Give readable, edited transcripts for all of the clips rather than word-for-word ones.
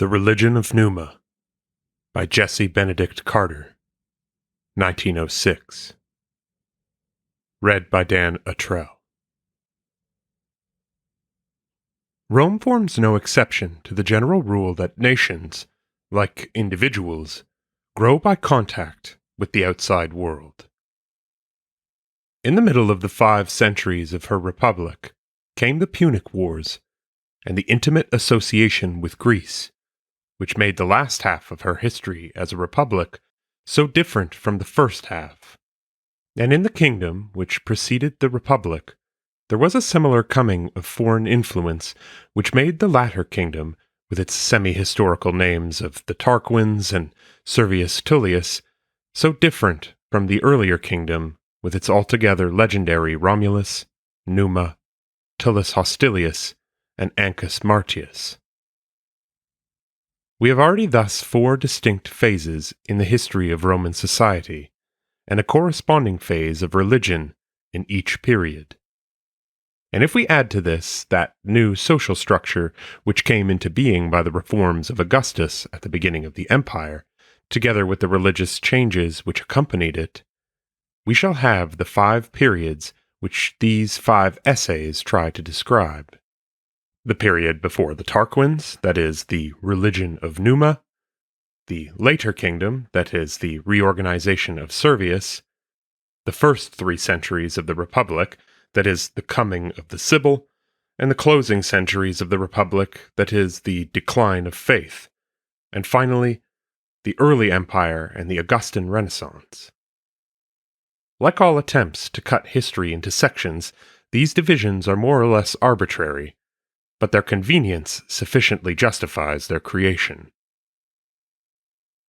The Religion of Numa by Jesse Benedict Carter, 1906. Read by Dan Attrell. Rome forms no exception to the general rule that nations, like individuals, grow by contact with the outside world. In the middle of the 5 centuries of her republic came the Punic Wars and the intimate association with Greece, which made the last half of her history as a republic so different from the first half. And in the kingdom which preceded the republic, there was a similar coming of foreign influence which made the latter kingdom, with its semi-historical names of the Tarquins and Servius Tullius, so different from the earlier kingdom with its altogether legendary Romulus, Numa, Tullus Hostilius, and Ancus Martius. We have already thus 4 distinct phases in the history of Roman society, and a corresponding phase of religion in each period. And if we add to this that new social structure which came into being by the reforms of Augustus at the beginning of the empire, together with the religious changes which accompanied it, we shall have the 5 periods which these 5 essays try to describe. The period before the Tarquins, that is, the religion of Numa; the later kingdom, that is, the reorganization of Servius; the first 3 centuries of the Republic, that is, the coming of the Sibyl; and the closing centuries of the Republic, that is, the decline of faith; and finally, the early Empire and the Augustan Renaissance. Like all attempts to cut history into sections, these divisions are more or less arbitrary, but their convenience sufficiently justifies their creation.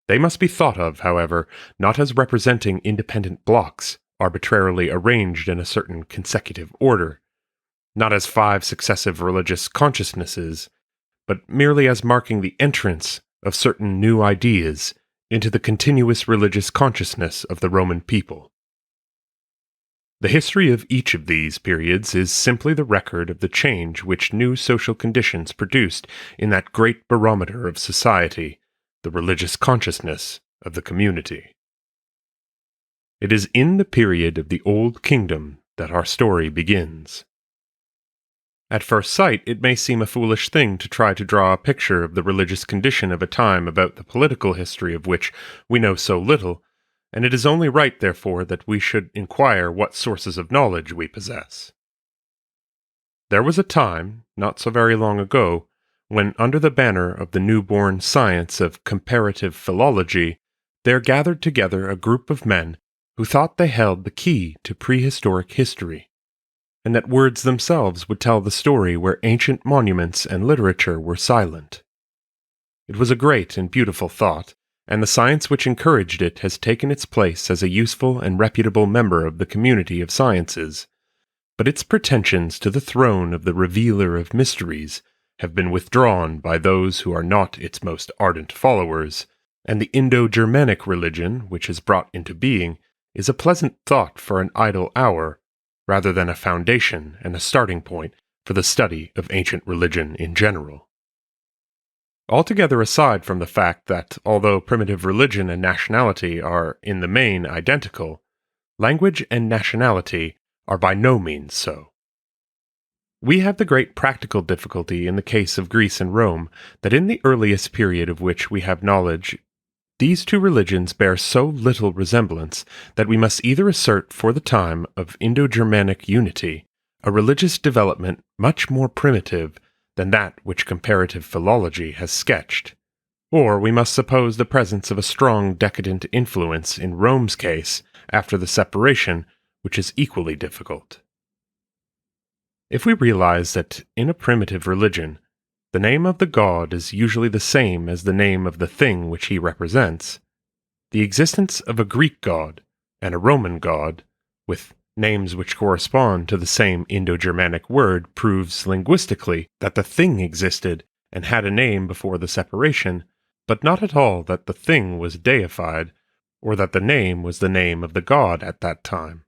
They must be thought of, however, not as representing independent blocks arbitrarily arranged in a certain consecutive order, not as 5 successive religious consciousnesses, but merely as marking the entrance of certain new ideas into the continuous religious consciousness of the Roman people. The history of each of these periods is simply the record of the change which new social conditions produced in that great barometer of society, the religious consciousness of the community. It is in the period of the Old Kingdom that our story begins. At first sight, it may seem a foolish thing to try to draw a picture of the religious condition of a time about the political history of which we know so little, and it is only right, therefore, that we should inquire what sources of knowledge we possess. There was a time, not so very long ago, when under the banner of the newborn science of comparative philology, there gathered together a group of men who thought they held the key to prehistoric history, and that words themselves would tell the story where ancient monuments and literature were silent. It was a great and beautiful thought, and the science which encouraged it has taken its place as a useful and reputable member of the community of sciences, but its pretensions to the throne of the revealer of mysteries have been withdrawn by those who are not its most ardent followers, and the indo-Germanic religion which is brought into being is a pleasant thought for an idle hour, rather than a foundation and a starting point for the study of ancient religion in general. Altogether aside from the fact that, although primitive religion and nationality are in the main identical, language and nationality are by no means so. We have the great practical difficulty in the case of Greece and Rome that in the earliest period of which we have knowledge, these 2 religions bear so little resemblance that we must either assert for the time of Indo-Germanic unity a religious development much more primitive than that which comparative philology has sketched, or we must suppose the presence of a strong decadent influence in Rome's case after the separation, which is equally difficult. If we realize that in a primitive religion, the name of the god is usually the same as the name of the thing which he represents, the existence of a Greek god and a Roman god, with names which correspond to the same Indo-Germanic word, proves linguistically that the thing existed and had a name before the separation, but not at all that the thing was deified, or that the name was the name of the god at that time.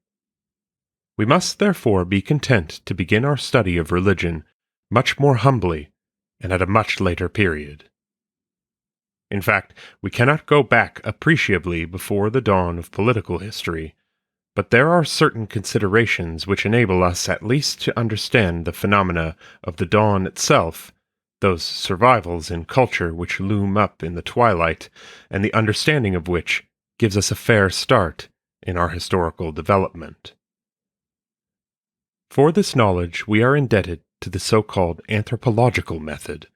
We must therefore be content to begin our study of religion much more humbly and at a much later period. In fact, we cannot go back appreciably before the dawn of political history, but there are certain considerations which enable us at least to understand the phenomena of the dawn itself, those survivals in culture which loom up in the twilight, and the understanding of which gives us a fair start in our historical development. For this knowledge we are indebted to the so-called anthropological method,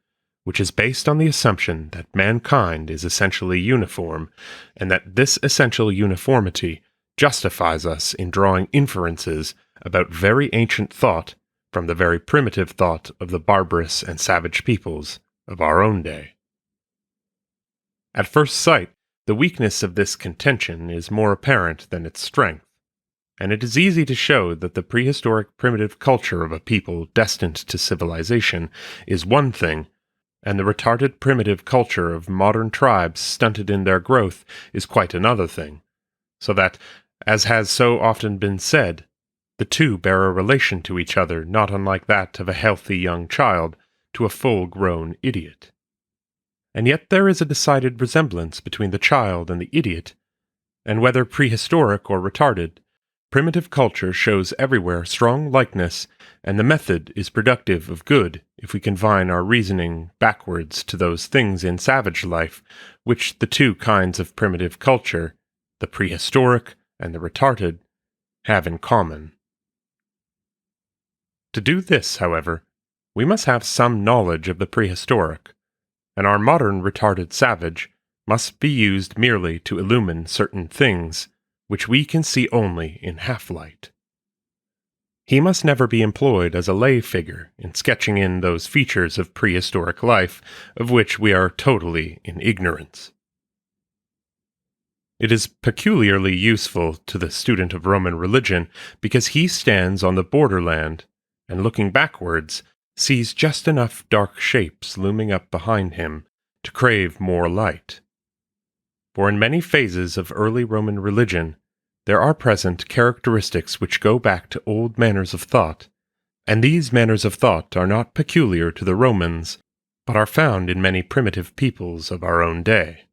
which is based on the assumption that mankind is essentially uniform, and that this essential uniformity justifies us in drawing inferences about very ancient thought from the very primitive thought of the barbarous and savage peoples of our own day. At first sight, the weakness of this contention is more apparent than its strength, and it is easy to show that the prehistoric primitive culture of a people destined to civilization is one thing, and the retarded primitive culture of modern tribes stunted in their growth is quite another thing, so that, as has so often been said, the two bear a relation to each other not unlike that of a healthy young child to a full-grown idiot. And yet there is a decided resemblance between the child and the idiot, and whether prehistoric or retarded, primitive culture shows everywhere strong likeness, and the method is productive of good if we confine our reasoning backwards to those things in savage life which the two kinds of primitive culture, the prehistoric and the retarded, have in common. To do this, however, we must have some knowledge of the prehistoric, and our modern retarded savage must be used merely to illumine certain things which we can see only in half-light. He must never be employed as a lay figure in sketching in those features of prehistoric life of which we are totally in ignorance. It is peculiarly useful to the student of Roman religion because he stands on the borderland and, looking backwards, sees just enough dark shapes looming up behind him to crave more light. For in many phases of early Roman religion, there are present characteristics which go back to old manners of thought, and these manners of thought are not peculiar to the Romans, but are found in many primitive peoples of our own day.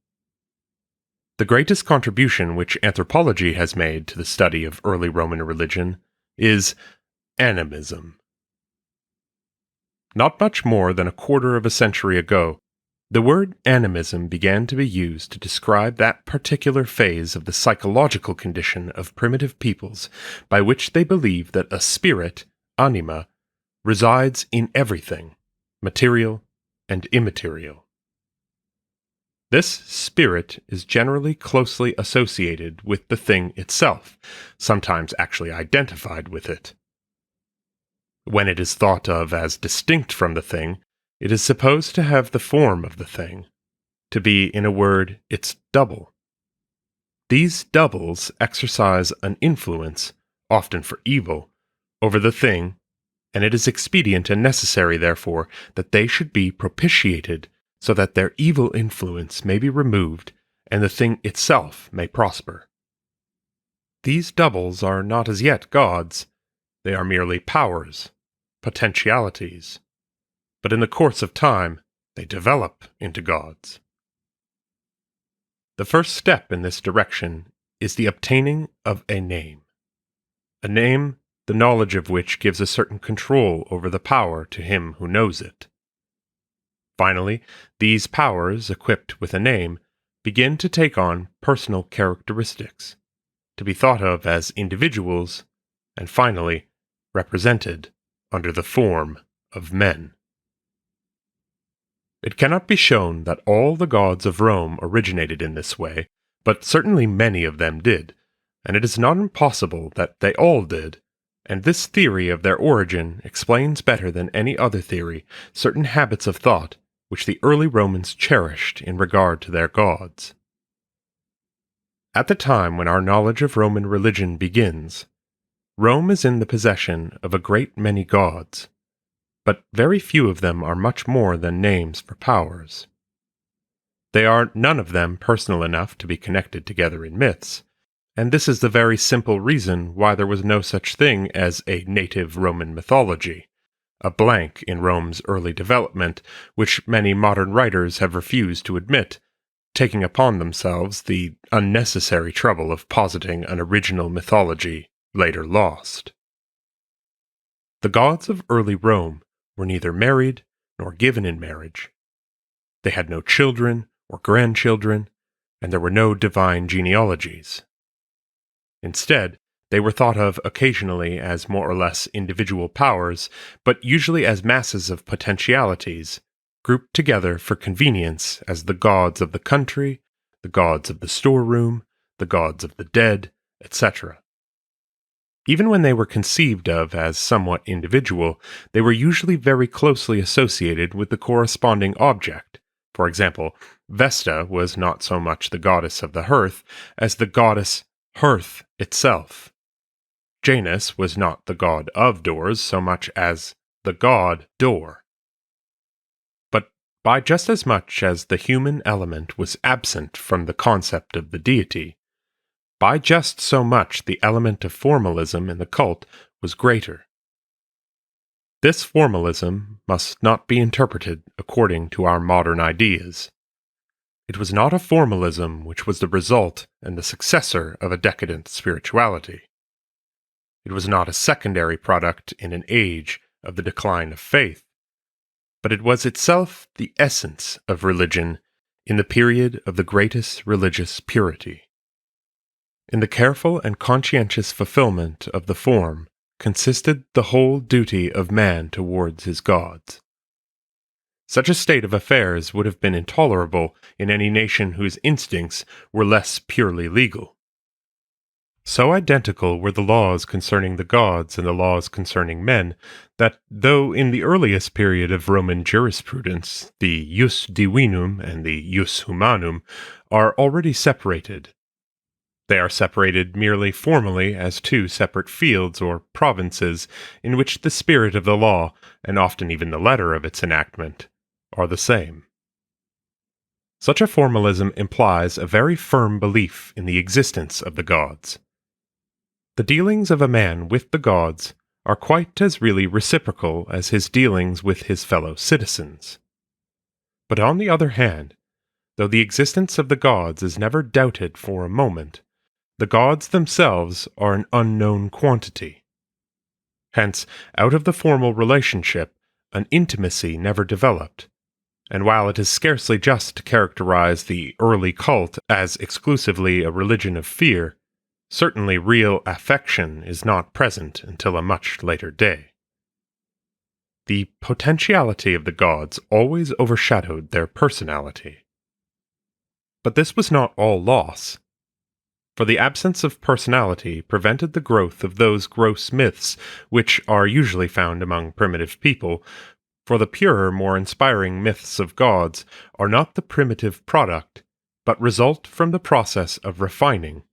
The greatest contribution which anthropology has made to the study of early Roman religion is animism. Not much more than a quarter of a century ago, the word animism began to be used to describe that particular phase of the psychological condition of primitive peoples by which they believe that a spirit, anima, resides in everything, material and immaterial. This spirit is generally closely associated with the thing itself, sometimes actually identified with it. When it is thought of as distinct from the thing, it is supposed to have the form of the thing, to be, in a word, its double. These doubles exercise an influence, often for evil, over the thing, and it is expedient and necessary, therefore, that they should be propitiated so that their evil influence may be removed and the thing itself may prosper. These doubles are not as yet gods, they are merely powers, potentialities, but in the course of time they develop into gods. The first step in this direction is the obtaining of a name, the knowledge of which gives a certain control over the power to him who knows it. Finally, these powers, equipped with a name, begin to take on personal characteristics, to be thought of as individuals, and finally, represented under the form of men. It cannot be shown that all the gods of Rome originated in this way, but certainly many of them did, and it is not impossible that they all did, and this theory of their origin explains better than any other theory certain habits of thought which the early Romans cherished in regard to their gods. At the time when our knowledge of Roman religion begins, Rome is in the possession of a great many gods, but very few of them are much more than names for powers. They are none of them personal enough to be connected together in myths, and this is the very simple reason why there was no such thing as a native Roman mythology, a blank in Rome's early development, which many modern writers have refused to admit, taking upon themselves the unnecessary trouble of positing an original mythology later lost. The gods of early Rome were neither married nor given in marriage. They had no children or grandchildren, and there were no divine genealogies. Instead, they were thought of occasionally as more or less individual powers, but usually as masses of potentialities, grouped together for convenience as the gods of the country, the gods of the storeroom, the gods of the dead, etc. Even when they were conceived of as somewhat individual, they were usually very closely associated with the corresponding object. For example, Vesta was not so much the goddess of the hearth as the goddess hearth itself. Janus was not the god of doors so much as the god door. But by just as much as the human element was absent from the concept of the deity, by just so much the element of formalism in the cult was greater. This formalism must not be interpreted according to our modern ideas. It was not a formalism which was the result and the successor of a decadent spirituality. It was not a secondary product in an age of the decline of faith, but it was itself the essence of religion in the period of the greatest religious purity. In the careful and conscientious fulfillment of the form consisted the whole duty of man towards his gods. Such a state of affairs would have been intolerable in any nation whose instincts were less purely legal. So identical were the laws concerning the gods and the laws concerning men, that though in the earliest period of Roman jurisprudence the jus divinum and the jus humanum are already separated, they are separated merely formally as two separate fields or provinces in which the spirit of the law, and often even the letter of its enactment, are the same. Such a formalism implies a very firm belief in the existence of the gods. The dealings of a man with the gods are quite as really reciprocal as his dealings with his fellow citizens. But on the other hand, though the existence of the gods is never doubted for a moment, the gods themselves are an unknown quantity. Hence, out of the formal relationship, an intimacy never developed, and while it is scarcely just to characterize the early cult as exclusively a religion of fear, certainly real affection is not present until a much later day. The potentiality of the gods always overshadowed their personality. But this was not all loss, for the absence of personality prevented the growth of those gross myths which are usually found among primitive people, for the purer, more inspiring myths of gods are not the primitive product, but result from the process of refining,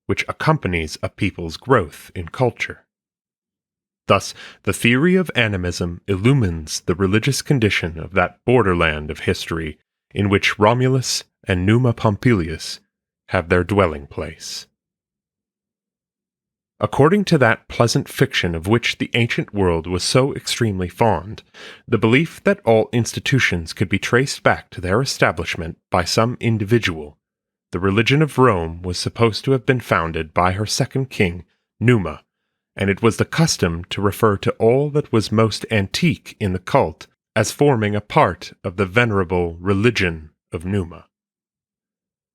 which accompanies a people's growth in culture. Thus, the theory of animism illumines the religious condition of that borderland of history in which Romulus and Numa Pompilius have their dwelling place. According to that pleasant fiction of which the ancient world was so extremely fond, the belief that all institutions could be traced back to their establishment by some individual, the religion of Rome was supposed to have been founded by her second king, Numa, and it was the custom to refer to all that was most antique in the cult as forming a part of the venerable religion of Numa.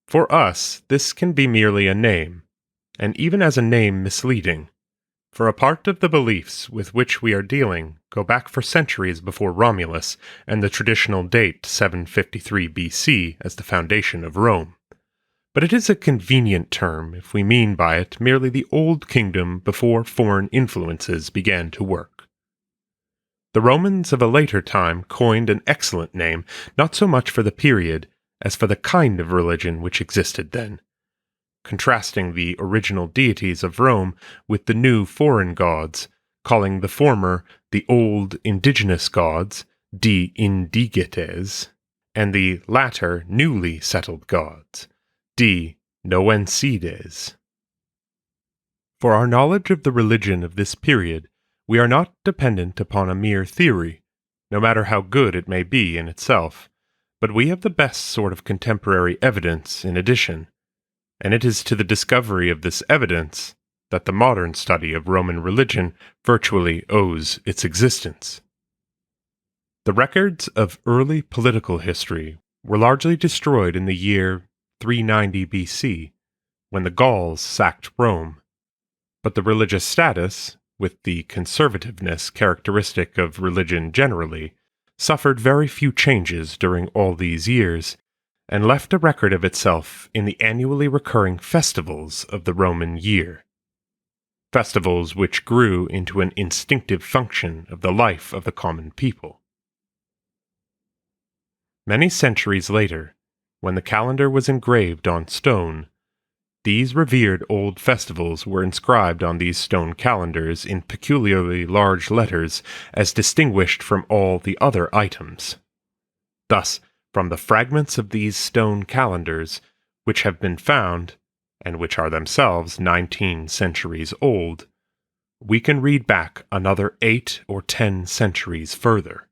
For us, this can be merely a name, and even as a name misleading, for a part of the beliefs with which we are dealing go back for centuries before Romulus and the traditional date 753 BC as the foundation of Rome. But it is a convenient term if we mean by it merely the old kingdom before foreign influences began to work. The Romans of a later time coined an excellent name not so much for the period as for the kind of religion which existed then, contrasting the original deities of Rome with the new foreign gods, calling the former the old indigenous gods, de indigetes, and the latter newly settled gods, de noensides. For our knowledge of the religion of this period, we are not dependent upon a mere theory, no matter how good it may be in itself, But we have the best sort of contemporary evidence in addition, and it is to the discovery of this evidence that the modern study of Roman religion virtually owes its existence. The records of early political history were largely destroyed in the year 390 BC, when the Gauls sacked Rome, but the religious status, with the conservativeness characteristic of religion generally, suffered very few changes during all these years, and left a record of itself in the annually recurring festivals of the Roman year. Festivals which grew into an instinctive function of the life of the common people. Many centuries later, when the calendar was engraved on stone, these revered old festivals were inscribed on these stone calendars in peculiarly large letters as distinguished from all the other items. Thus, from the fragments of these stone calendars, which have been found, and which are themselves 19 centuries old, we can read back another 8 or 10 centuries further.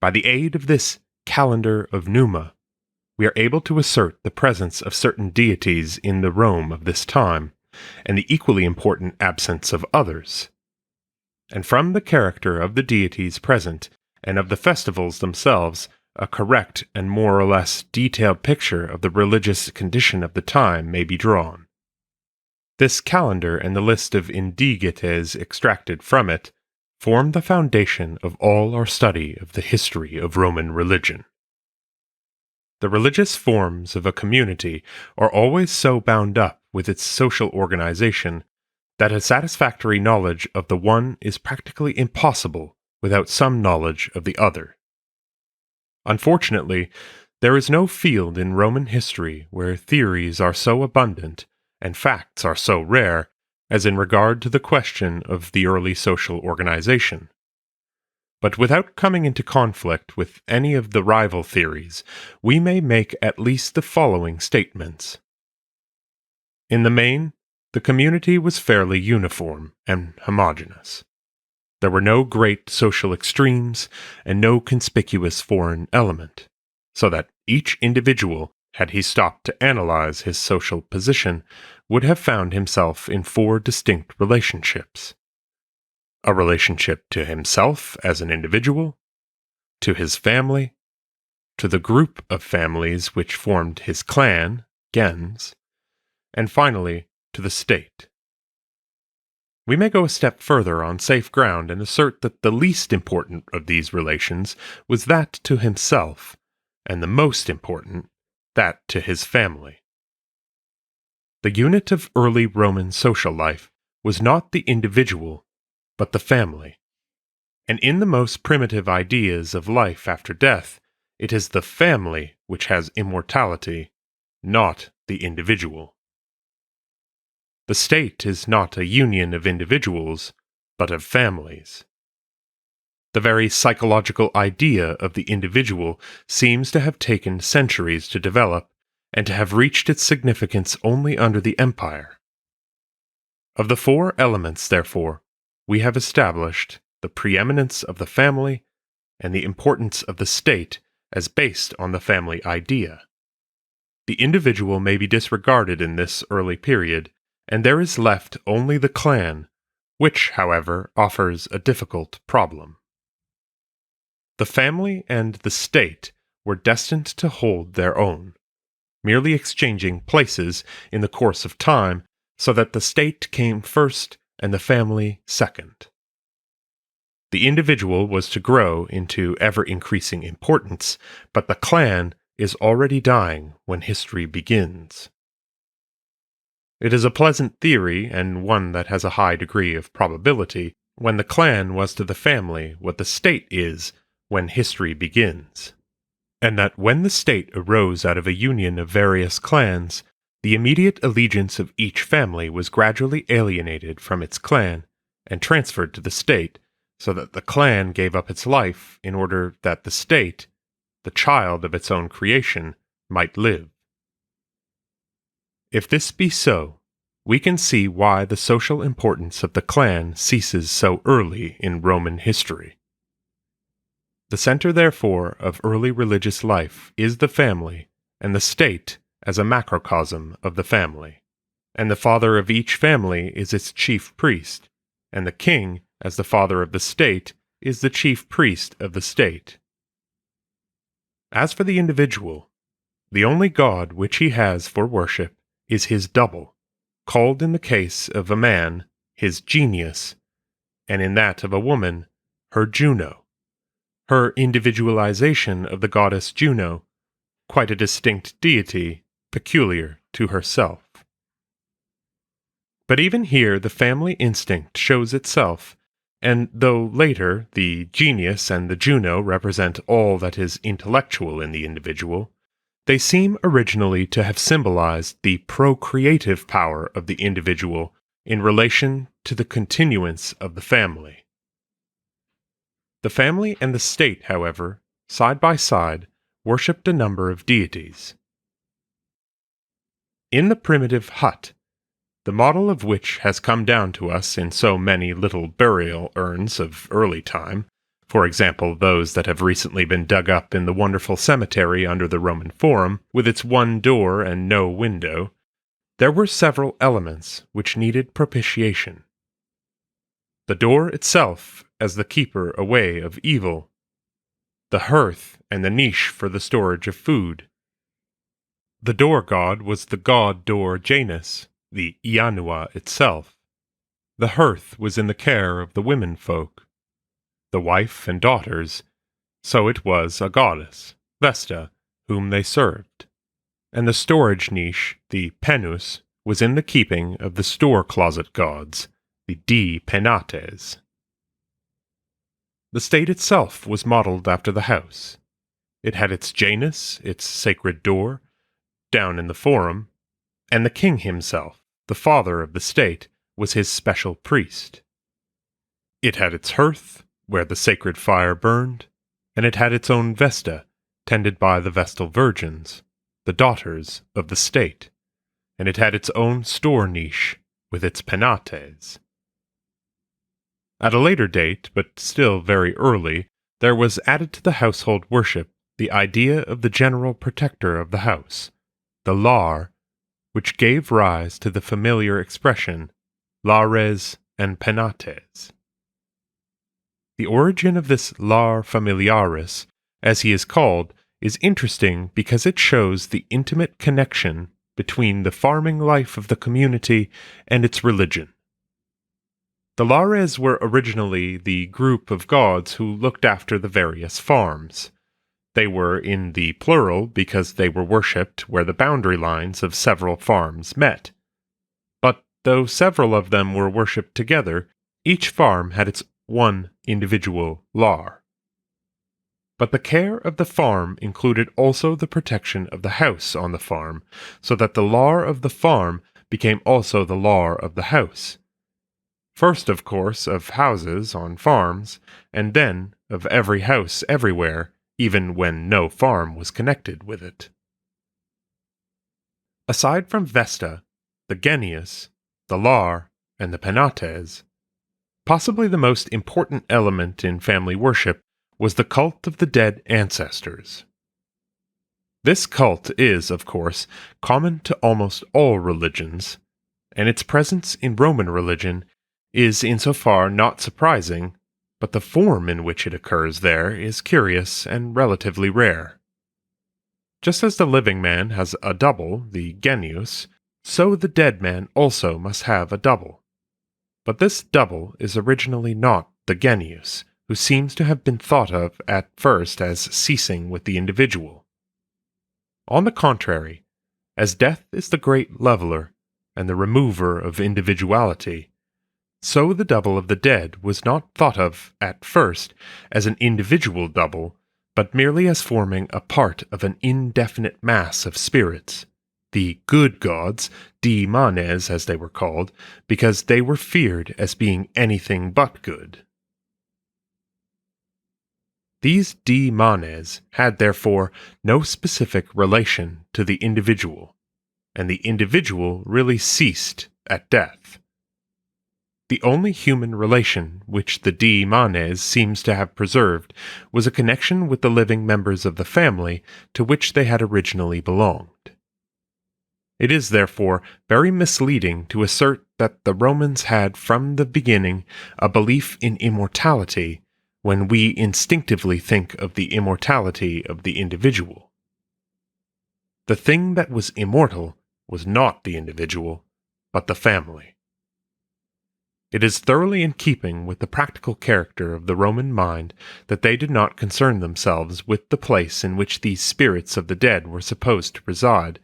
By the aid of this calendar of Numa, we are able to assert the presence of certain deities in the Rome of this time, and the equally important absence of others. And from the character of the deities present, and of the festivals themselves, a correct and more or less detailed picture of the religious condition of the time may be drawn. This calendar and the list of indigetes extracted from it form the foundation of all our study of the history of Roman religion. The religious forms of a community are always so bound up with its social organization that a satisfactory knowledge of the one is practically impossible without some knowledge of the other. Unfortunately, there is no field in Roman history where theories are so abundant and facts are so rare as in regard to the question of the early social organization. But without coming into conflict with any of the rival theories, we may make at least the following statements. In the main, the community was fairly uniform and homogeneous. There were no great social extremes and no conspicuous foreign element, so that each individual, had he stopped to analyze his social position, would have found himself in 4 distinct relationships. A relationship to himself as an individual, to his family, to the group of families which formed his clan, gens, and finally to the state. We may go a step further on safe ground and assert that the least important of these relations was that to himself, and the most important, that to his family. The unit of early Roman social life was not the individual, but the family. And in the most primitive ideas of life after death, it is the family which has immortality, not the individual. The state is not a union of individuals, but of families. The very psychological idea of the individual seems to have taken centuries to develop, and to have reached its significance only under the empire. Of the 4 elements, therefore, we have established the preeminence of the family and the importance of the state as based on the family idea. The individual may be disregarded in this early period, and there is left only the clan, which, however, offers a difficult problem. The family and the state were destined to hold their own, merely exchanging places in the course of time so that the state came first and the family second. The individual was to grow into ever-increasing importance, but the clan is already dying when history begins. It is a pleasant theory, and one that has a high degree of probability, when the clan was to the family what the state is when history begins, and that when the state arose out of a union of various clans, the immediate allegiance of each family was gradually alienated from its clan and transferred to the state, so that the clan gave up its life in order that the state, the child of its own creation, might live. If this be so, we can see why the social importance of the clan ceases so early in Roman history. The center, therefore, of early religious life is the family, and the state as a macrocosm of the family. And the father of each family is its chief priest, and the king, as the father of the state, is the chief priest of the state. As for the individual, the only god which he has for worship is his double, called in the case of a man his genius, and in that of a woman her Juno, her individualization of the goddess Juno, quite a distinct deity peculiar to herself. But even here the family instinct shows itself, and though later the genius and the Juno represent all that is intellectual in the individual, they seem originally to have symbolized the procreative power of the individual in relation to the continuance of the family. The family and the state, however, side by side, worshipped a number of deities. In the primitive hut, the model of which has come down to us in so many little burial urns of early time, for example those that have recently been dug up in the wonderful cemetery under the Roman Forum, with its one door and no window, there were several elements which needed propitiation. The door itself as the keeper away of evil, the hearth and the niche for the storage of food. The door god was the god door Janus, the Ianua itself. The hearth was in the care of the women folk, the wife and daughters, so it was a goddess, Vesta, whom they served. And the storage niche, the Penus, was in the keeping of the store-closet gods, the Di Penates. The state itself was modeled after the house. It had its Janus, its sacred door, down in the forum, and the king himself, the father of the state, was his special priest. It had its hearth, where the sacred fire burned, and it had its own Vesta, tended by the Vestal virgins, the daughters of the state, and it had its own store niche, with its penates. At a later date, but still very early, there was added to the household worship the idea of the general protector of the house, the lar, which gave rise to the familiar expression lares and penates. The origin of this lar familiaris, as he is called, is interesting because it shows the intimate connection between the farming life of the community and its religion. The lares were originally the group of gods who looked after the various farms. They were in the plural because they were worshipped where the boundary lines of several farms met. But though several of them were worshipped together, each farm had its one individual lar. But the care of the farm included also the protection of the house on the farm, so that the lar of the farm became also the lar of the house. First, of course, of houses on farms, and then of every house everywhere, even when no farm was connected with it. Aside from Vesta, the Genius, the lar, and the penates, possibly the most important element in family worship was the cult of the dead ancestors. This cult is, of course, common to almost all religions, and its presence in Roman religion is insofar not surprising, but the form in which it occurs there is curious and relatively rare. Just as the living man has a double, the genius, so the dead man also must have a double. But this double is originally not the genius, who seems to have been thought of at first as ceasing with the individual. On the contrary, as death is the great leveler and the remover of individuality, so the double of the dead was not thought of, at first, as an individual double, but merely as forming a part of an indefinite mass of spirits, the good gods, daemones as they were called, because they were feared as being anything but good. These daemones had therefore no specific relation to the individual, and the individual really ceased at death. The only human relation which the De Manes seems to have preserved was a connection with the living members of the family to which they had originally belonged. It is, therefore, very misleading to assert that the Romans had from the beginning a belief in immortality when we instinctively think of the immortality of the individual. The thing that was immortal was not the individual, but the family. It is thoroughly in keeping with the practical character of the Roman mind that they did not concern themselves with the place in which these spirits of the dead were supposed to reside,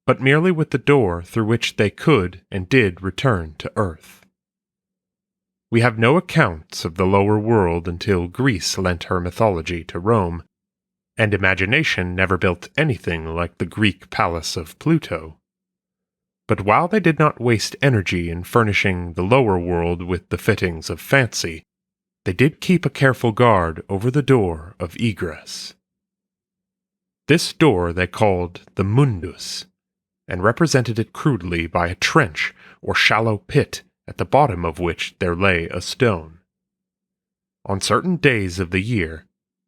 but merely with the door through which they could and did return to earth. We have no accounts of the lower world until Greece lent her mythology to Rome, and imagination never built anything like the Greek palace of Pluto. But while they did not waste energy in furnishing the lower world with the fittings of fancy, they did keep a careful guard over the door of egress. This door they called the mundus, and represented it crudely by a trench or shallow pit at the bottom of which there lay a stone. On certain days of the year,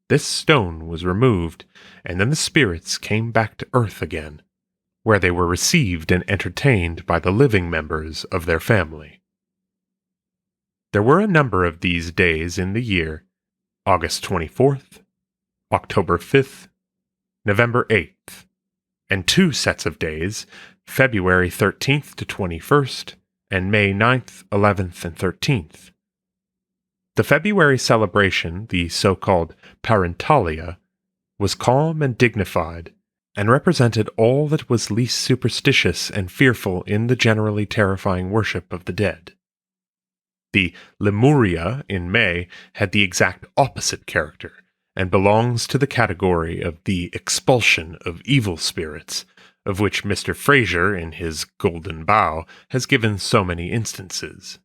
this stone was removed, and then the spirits came back to earth again, where they were received and entertained by the living members of their family. There were a number of these days in the year: August 24th, October 5th, November 8th, and 2 sets of days, February 13th to 21st, and May 9th, 11th, and 13th. The February celebration, the so-called Parentalia, was calm and dignified, and represented all that was least superstitious and fearful in the generally terrifying worship of the dead. The Lemuria in May had the exact opposite character, and belongs to the category of the expulsion of evil spirits, of which Mr. Fraser, in his Golden Bough, has given so many instances.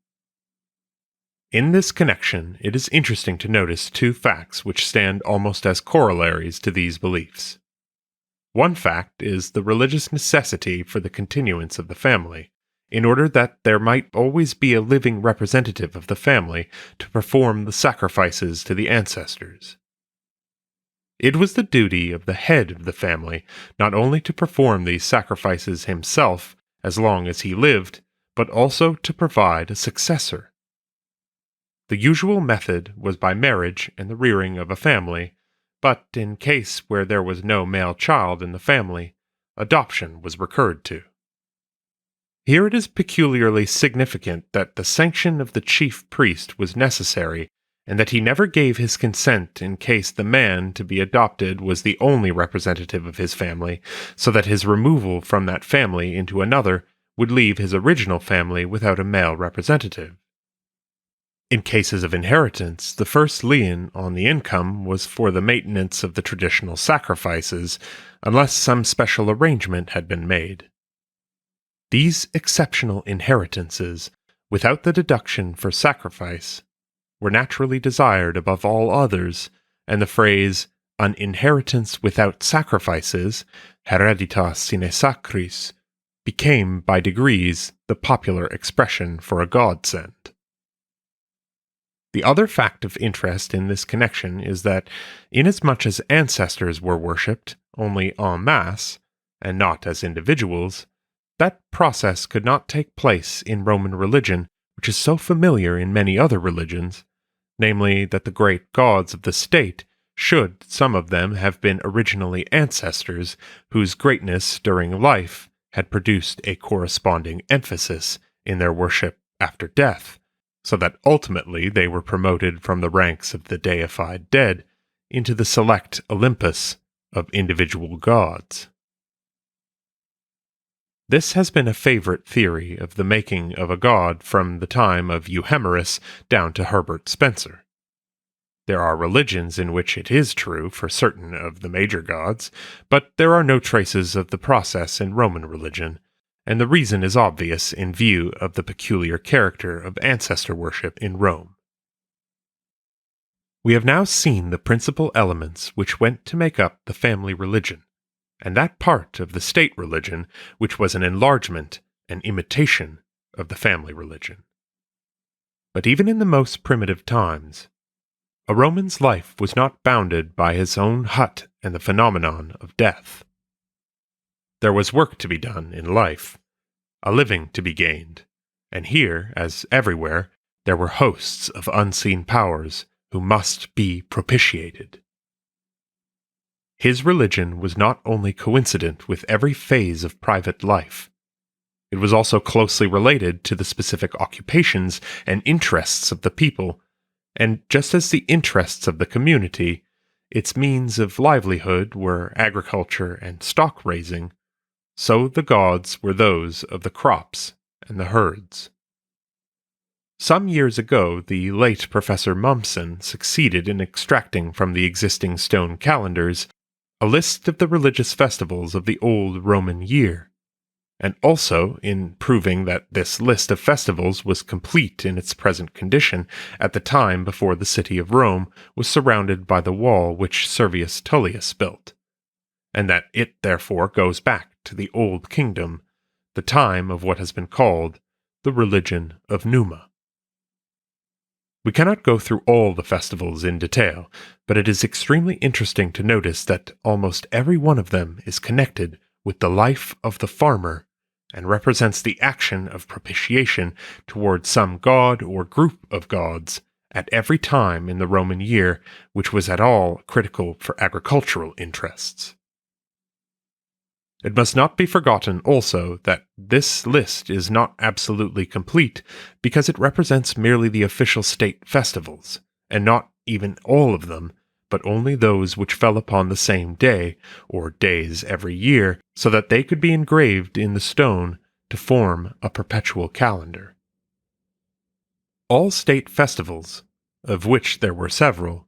In this connection, it is interesting to notice 2 facts which stand almost as corollaries to these beliefs. One fact is the religious necessity for the continuance of the family, in order that there might always be a living representative of the family to perform the sacrifices to the ancestors. It was the duty of the head of the family not only to perform these sacrifices himself as long as he lived, but also to provide a successor. The usual method was by marriage and the rearing of a family, but in case where there was no male child in the family, adoption was recurred to. Here it is peculiarly significant that the sanction of the chief priest was necessary, and that he never gave his consent in case the man to be adopted was the only representative of his family, so that his removal from that family into another would leave his original family without a male representative. In cases of inheritance, the first lien on the income was for the maintenance of the traditional sacrifices, unless some special arrangement had been made. These exceptional inheritances, without the deduction for sacrifice, were naturally desired above all others, and the phrase, an inheritance without sacrifices, hereditas sine sacris, became by degrees the popular expression for a godsend. The other fact of interest in this connection is that, inasmuch as ancestors were worshipped only en masse, and not as individuals, that process could not take place in Roman religion, which is so familiar in many other religions, namely that the great gods of the state should, some of them, have been originally ancestors whose greatness during life had produced a corresponding emphasis in their worship after death, so that ultimately they were promoted from the ranks of the deified dead into the select Olympus of individual gods. This has been a favorite theory of the making of a god from the time of Euhemerus down to Herbert Spencer. There are religions in which it is true for certain of the major gods, but there are no traces of the process in Roman religion, and the reason is obvious in view of the peculiar character of ancestor worship in Rome. We have now seen the principal elements which went to make up the family religion, and that part of the state religion which was an enlargement and imitation of the family religion. But even in the most primitive times, a Roman's life was not bounded by his own hut and the phenomenon of death. There was work to be done in life, a living to be gained, and here, as everywhere, there were hosts of unseen powers who must be propitiated. His religion was not only coincident with every phase of private life, it was also closely related to the specific occupations and interests of the people, and just as the interests of the community, its means of livelihood were agriculture and stock raising, so the gods were those of the crops and the herds. Some years ago, the late Professor Mumson succeeded in extracting from the existing stone calendars a list of the religious festivals of the old Roman year, and also in proving that this list of festivals was complete in its present condition at the time before the city of Rome was surrounded by the wall which Servius Tullius built, and that it therefore goes back to the Old Kingdom, the time of what has been called the religion of Numa. We cannot go through all the festivals in detail, but it is extremely interesting to notice that almost every one of them is connected with the life of the farmer and represents the action of propitiation toward some god or group of gods at every time in the Roman year which was at all critical for agricultural interests. It must not be forgotten also that this list is not absolutely complete because it represents merely the official state festivals, and not even all of them, but only those which fell upon the same day, or days every year, so that they could be engraved in the stone to form a perpetual calendar. All state festivals, of which there were several,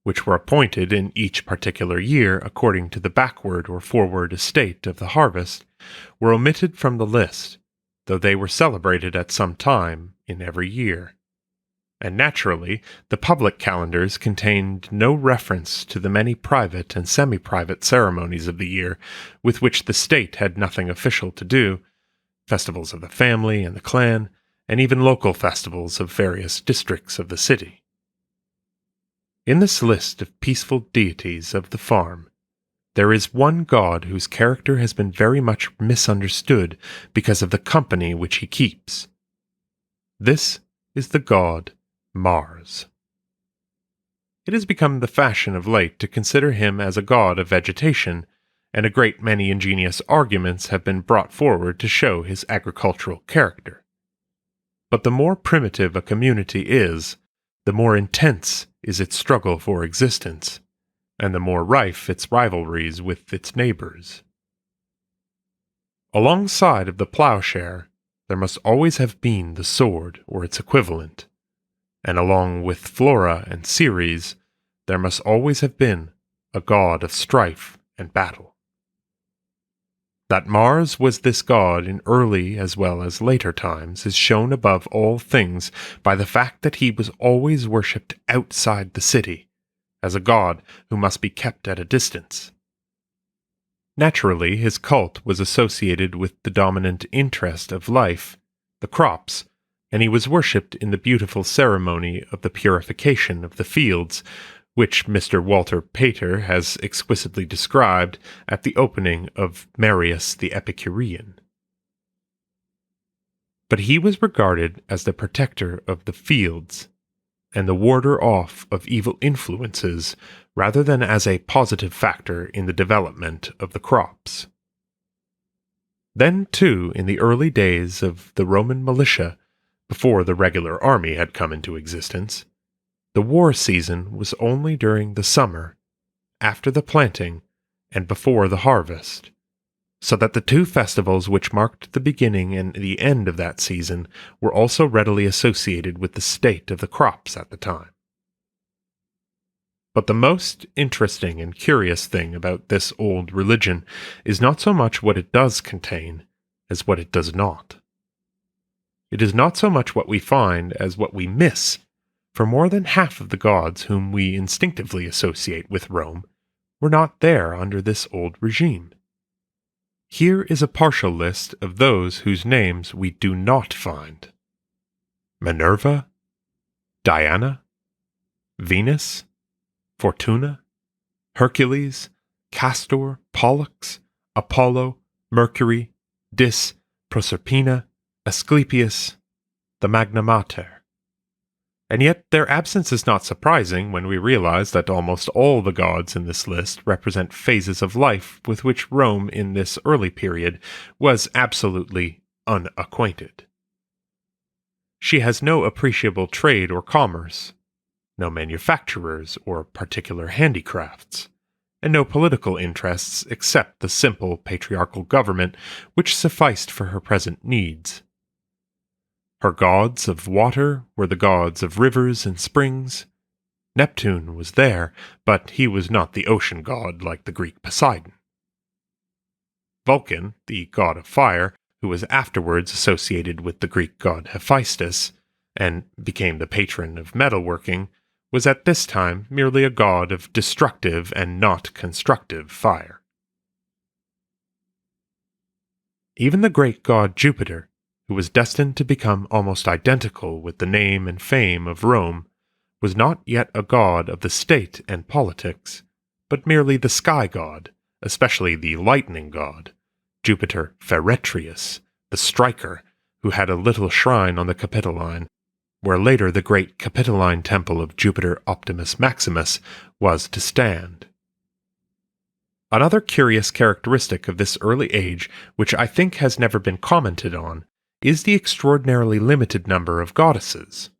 which were appointed in each particular year according to the backward or forward estate of the harvest, were omitted from the list, though they were celebrated at some time in every year. And naturally, the public calendars contained no reference to the many private and semi-private ceremonies of the year with which the state had nothing official to do, festivals of the family and the clan, and even local festivals of various districts of the city. In this list of peaceful deities of the farm, there is one god whose character has been very much misunderstood because of the company which he keeps. This is the god Mars. It has become the fashion of late to consider him as a god of vegetation, and a great many ingenious arguments have been brought forward to show his agricultural character. But the more primitive a community is, the more intense is its struggle for existence, and the more rife its rivalries with its neighbors. Alongside of the plowshare, there must always have been the sword or its equivalent, and along with Flora and Ceres, there must always have been a god of strife and battle. That Mars was this god in early as well as later times is shown above all things by the fact that he was always worshipped outside the city, as a god who must be kept at a distance. Naturally, his cult was associated with the dominant interest of life, the crops, and he was worshipped in the beautiful ceremony of the purification of the fields, which Mr. Walter Pater has exquisitely described at the opening of Marius the Epicurean. But he was regarded as the protector of the fields, and the warder off of evil influences, rather than as a positive factor in the development of the crops. Then, too, in the early days of the Roman militia, before the regular army had come into existence, the war season was only during the summer, after the planting, and before the harvest, so that the two festivals which marked the beginning and the end of that season were also readily associated with the state of the crops at the time. But the most interesting and curious thing about this old religion is not so much what it does contain as what it does not. It is not so much what we find as what we miss, for more than half of the gods whom we instinctively associate with Rome were not there under this old regime. Here is a partial list of those whose names we do not find: Minerva, Diana, Venus, Fortuna, Hercules, Castor, Pollux, Apollo, Mercury, Dis, Proserpina, Asclepius, the Magna Mater. And yet their absence is not surprising when we realize that almost all the gods in this list represent phases of life with which Rome in this early period was absolutely unacquainted. She has no appreciable trade or commerce, no manufacturers or particular handicrafts, and no political interests except the simple patriarchal government which sufficed for her present needs. Her gods of water were the gods of rivers and springs. Neptune was there, but he was not the ocean god like the Greek Poseidon. Vulcan, the god of fire, who was afterwards associated with the Greek god Hephaestus, and became the patron of metalworking, was at this time merely a god of destructive and not constructive fire. Even the great god Jupiter, who was destined to become almost identical with the name and fame of Rome, was not yet a god of the state and politics, but merely the sky god, especially the lightning god, Jupiter Feretrius, the striker, who had a little shrine on the Capitoline, where later the great Capitoline temple of Jupiter Optimus Maximus was to stand. Another curious characteristic of this early age, which I think has never been commented on, is the extraordinarily limited number of goddesses.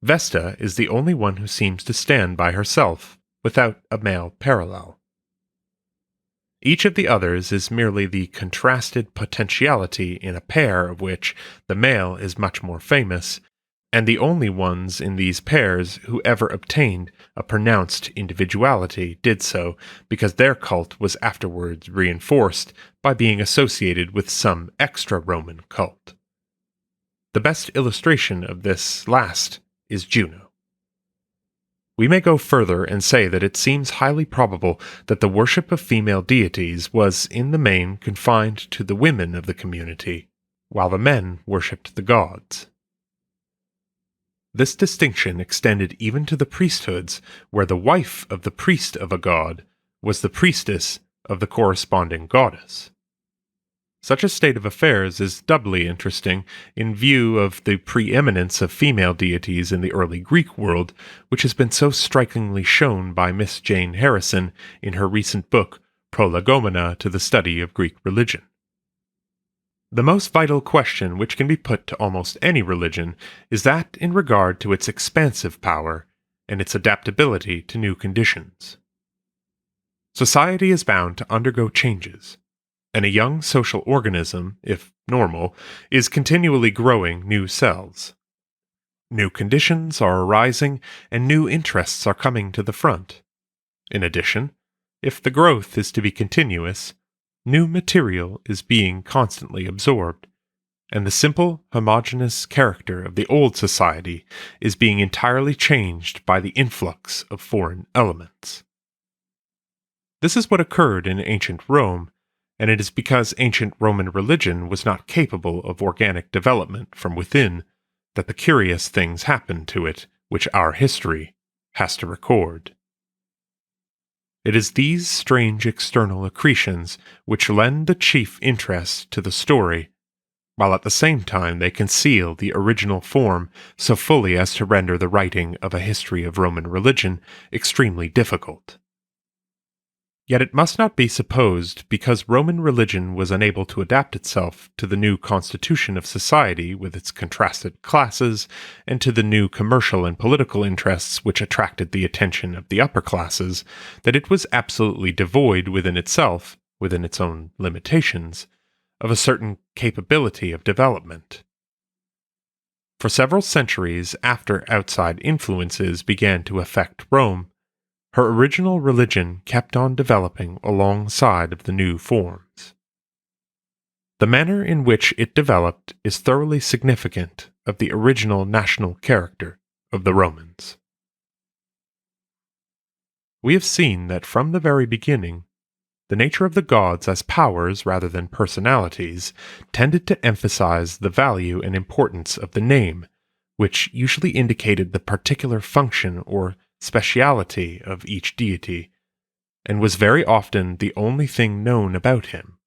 Vesta is the only one who seems to stand by herself, without a male parallel. Each of the others is merely the contrasted potentiality in a pair of which the male is much more famous, and the only ones in these pairs who ever obtained a pronounced individuality did so because their cult was afterwards reinforced by being associated with some extra-Roman cult. The best illustration of this last is Juno. We may go further and say that it seems highly probable that the worship of female deities was in the main confined to the women of the community, while the men worshipped the gods. This distinction extended even to the priesthoods, where the wife of the priest of a god was the priestess of the corresponding goddess. Such a state of affairs is doubly interesting in view of the preeminence of female deities in the early Greek world, which has been so strikingly shown by Miss Jane Harrison in her recent book, Prolegomena to the Study of Greek Religion. The most vital question which can be put to almost any religion is that in regard to its expansive power and its adaptability to new conditions. Society is bound to undergo changes, and a young social organism, if normal, is continually growing new cells. New conditions are arising, and new interests are coming to the front. In addition, if the growth is to be continuous, new material is being constantly absorbed, and the simple, homogeneous character of the old society is being entirely changed by the influx of foreign elements. This is what occurred in ancient Rome, and it is because ancient Roman religion was not capable of organic development from within that the curious things happened to it which our history has to record. It is these strange external accretions which lend the chief interest to the story, while at the same time they conceal the original form so fully as to render the writing of a history of Roman religion extremely difficult. Yet it must not be supposed, because Roman religion was unable to adapt itself to the new constitution of society with its contrasted classes, and to the new commercial and political interests which attracted the attention of the upper classes, that it was absolutely devoid within itself, within its own limitations, of a certain capability of development. For several centuries after outside influences began to affect Rome, her original religion kept on developing alongside of the new forms. The manner in which it developed is thoroughly significant of the original national character of the Romans. We have seen that from the very beginning, the nature of the gods as powers rather than personalities tended to emphasize the value and importance of the name, which usually indicated the particular function or speciality of each deity, and was very often the only thing known about him.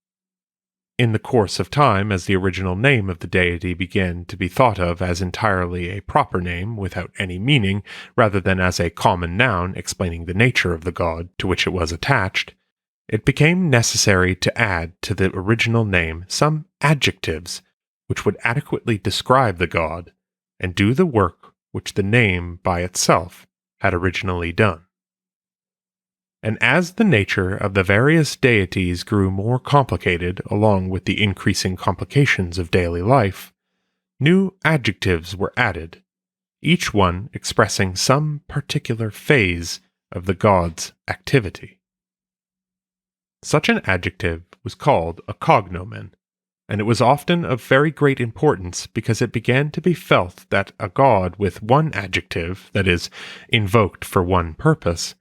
In the course of time, as the original name of the deity began to be thought of as entirely a proper name without any meaning, rather than as a common noun explaining the nature of the god to which it was attached, it became necessary to add to the original name some adjectives which would adequately describe the god and do the work which the name by itself had originally done. And as the nature of the various deities grew more complicated along with the increasing complications of daily life, new adjectives were added, each one expressing some particular phase of the god's activity. Such an adjective was called a cognomen, and it was often of very great importance because it began to be felt that a god with one adjective, that is, invoked for one purpose,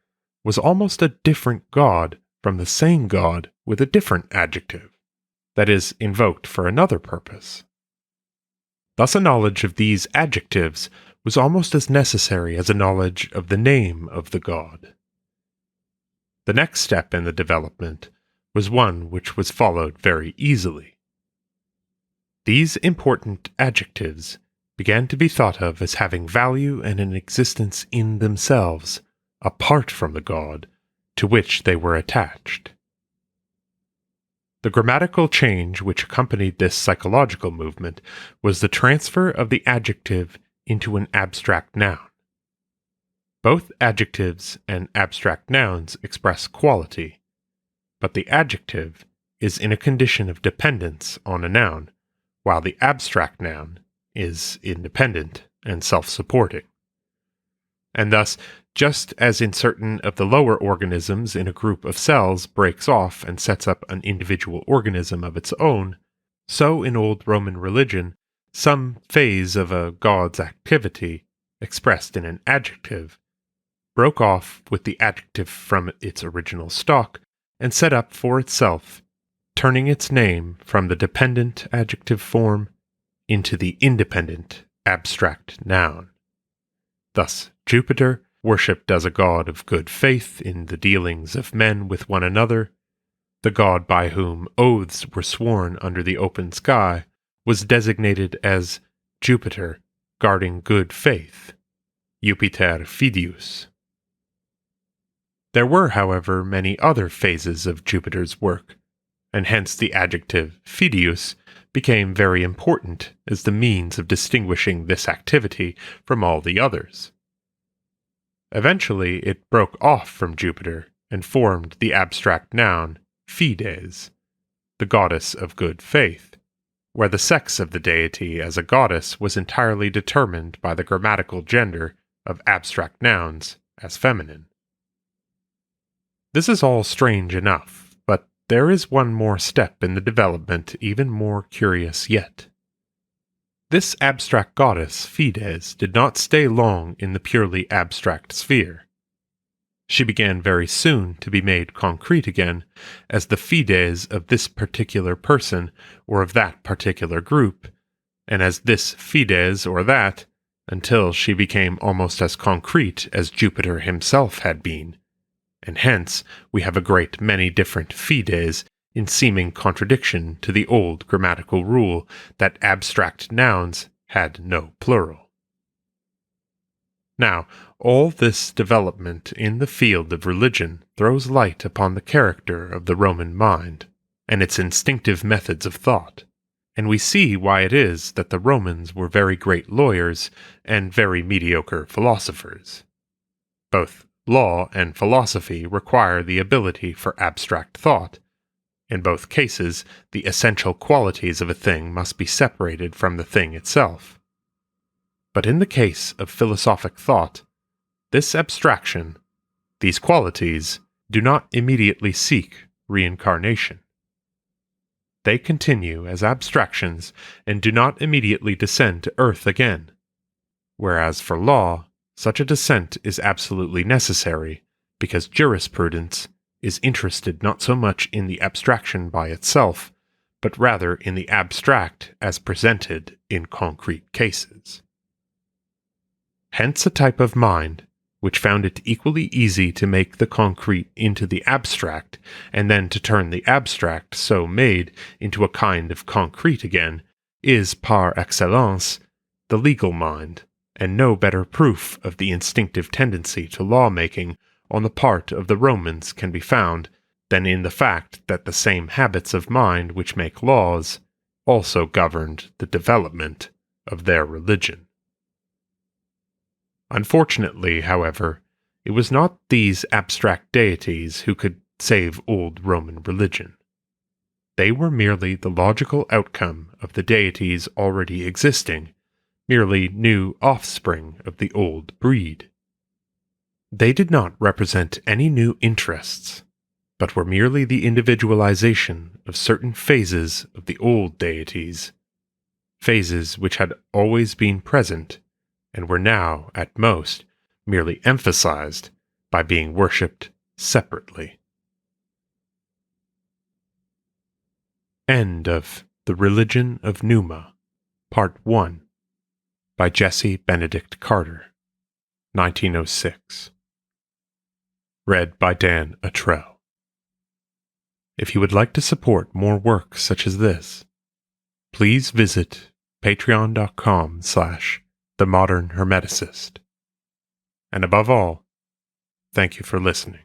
was almost a different god from the same god with a different adjective, that is, invoked for another purpose. Thus a knowledge of these adjectives was almost as necessary as a knowledge of the name of the god. The next step in the development was one which was followed very easily. These important adjectives began to be thought of as having value and an existence in themselves, apart from the god to which they were attached. The grammatical change which accompanied this psychological movement was the transfer of the adjective into an abstract noun. Both adjectives and abstract nouns express quality, but the adjective is in a condition of dependence on a noun, while the abstract noun is independent and self-supporting. And thus, just as in certain of the lower organisms in a group of cells breaks off and sets up an individual organism of its own, so in old Roman religion, some phase of a god's activity, expressed in an adjective, broke off with the adjective from its original stock and set up for itself, turning its name from the dependent adjective form into the independent abstract noun. Thus, Jupiter, worshipped as a god of good faith in the dealings of men with one another, the god by whom oaths were sworn under the open sky, was designated as Jupiter, guarding good faith, Jupiter Fidius. There were, however, many other phases of Jupiter's work, and hence the adjective Fidius became very important as the means of distinguishing this activity from all the others. Eventually, it broke off from Jupiter and formed the abstract noun Fides, the goddess of good faith, where the sex of the deity as a goddess was entirely determined by the grammatical gender of abstract nouns as feminine. This is all strange enough, but there is one more step in the development even more curious yet. This abstract goddess, Fides, did not stay long in the purely abstract sphere. She began very soon to be made concrete again as the Fides of this particular person or of that particular group, and as this Fides or that, until she became almost as concrete as Jupiter himself had been, and hence we have a great many different Fides in seeming contradiction to the old grammatical rule that abstract nouns had no plural. Now, all this development in the field of religion throws light upon the character of the Roman mind and its instinctive methods of thought, and we see why it is that the Romans were very great lawyers and very mediocre philosophers. Both law and philosophy require the ability for abstract thought. In both cases, the essential qualities of a thing must be separated from the thing itself. But in the case of philosophic thought, this abstraction, these qualities, do not immediately seek reincarnation. They continue as abstractions and do not immediately descend to earth again, whereas for law, such a descent is absolutely necessary because jurisprudence is interested not so much in the abstraction by itself, but rather in the abstract as presented in concrete cases. Hence a type of mind which found it equally easy to make the concrete into the abstract, and then to turn the abstract so made into a kind of concrete again, is par excellence the legal mind, and no better proof of the instinctive tendency to law-making on the part of the Romans can be found than in the fact that the same habits of mind which make laws also governed the development of their religion. Unfortunately, however, it was not these abstract deities who could save old Roman religion. They were merely the logical outcome of the deities already existing, merely new offspring of the old breed. They did not represent any new interests, but were merely the individualization of certain phases of the old deities, phases which had always been present and were now, at most, merely emphasized by being worshipped separately. End of The Religion of Numa, Part 1, by Jesse Benedict Carter, 1906. Read by Dan Attrell. If you would like to support more work such as this, please visit patreon.com/themodernhermeticist. And above all, thank you for listening.